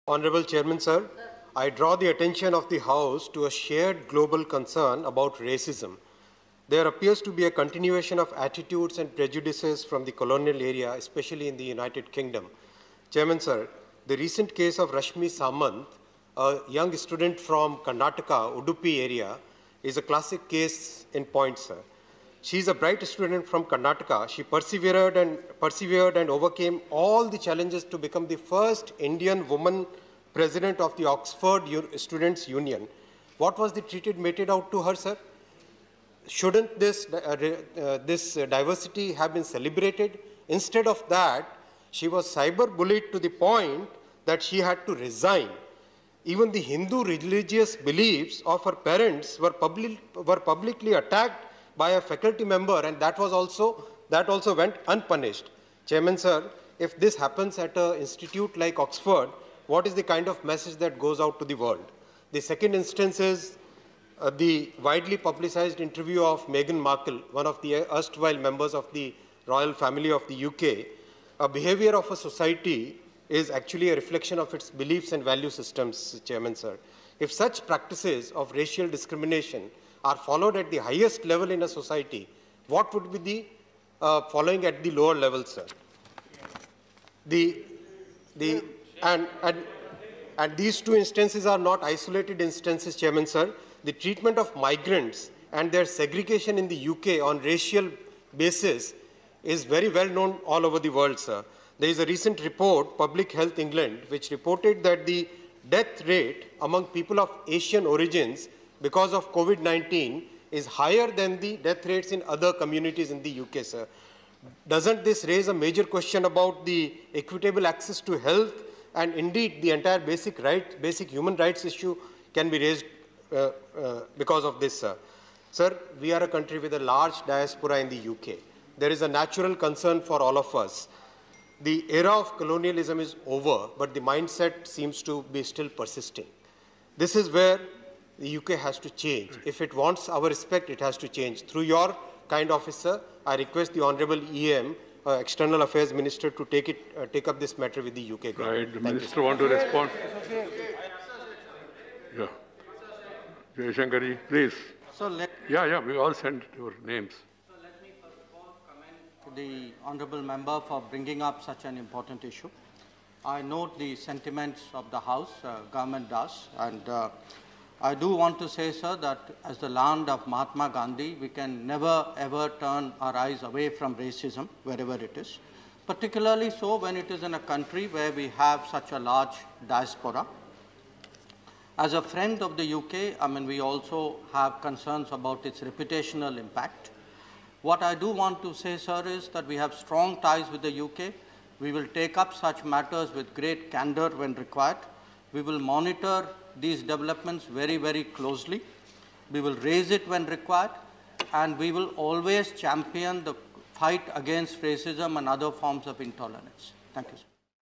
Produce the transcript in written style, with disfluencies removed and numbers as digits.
Honorable Chairman, sir, I draw the attention of the House to a shared global concern about racism. There appears to be a continuation of attitudes and prejudices from the colonial area, especially in the United Kingdom. Chairman, sir, the recent case of Rashmi Samant, a young student from Karnataka, Udupi area, is a classic case in point, sir. She is a bright student from Karnataka. She persevered and overcame all the challenges to become the first Indian woman president of the Oxford Students' Union. What was the treatment meted out to her, sir? Shouldn't this diversity have been celebrated? Instead of that, she was cyber-bullied to the point that she had to resign. Even the Hindu religious beliefs of her parents were publicly attacked by a faculty member, and that also went unpunished. Chairman, sir, if this happens at an institute like Oxford, what is the kind of message that goes out to the world? The second instance is the widely publicized interview of Meghan Markle, one of the erstwhile members of the royal family of the UK. A behavior of a society is actually a reflection of its beliefs and value systems, Chairman, sir. If such practices of racial discrimination are followed at the highest level in a society, what would be the following at the lower level, sir? And these two instances are not isolated instances, Chairman, sir. The treatment of migrants and their segregation in the UK on racial basis is very well known all over the world, sir. There is a recent report, Public Health England, which reported that the death rate among people of Asian origins because of COVID-19 is higher than the death rates in other communities in the UK, sir. Doesn't this raise a major question about the equitable access to health, and indeed the entire basic human rights issue can be raised because of this, sir? Sir, we are a country with a large diaspora in the UK. There is a natural concern for all of us. The era of colonialism is over, but the mindset seems to be still persisting. This is where the UK has to change. If it wants our respect, it has to change. Through your kind officer, I request the Honorable EM, External Affairs Minister, to take up this matter with the UK government. Right, the Minister want to respond? Yeah. Jaishankar, please. So we all sent your names. So let me first of all commend the Honourable Member for bringing up such an important issue. I note the sentiments of the House, government does, and I do want to say, sir, that as the land of Mahatma Gandhi, we can never ever turn our eyes away from racism, wherever it is, particularly so when it is in a country where we have such a large diaspora. As a friend of the UK, we also have concerns about its reputational impact. What I do want to say, sir, is that we have strong ties with the UK. We will take up such matters with great candor when required. We will monitor these developments very, very closely. We will raise it when required, and we will always champion the fight against racism and other forms of intolerance. Thank you, sir.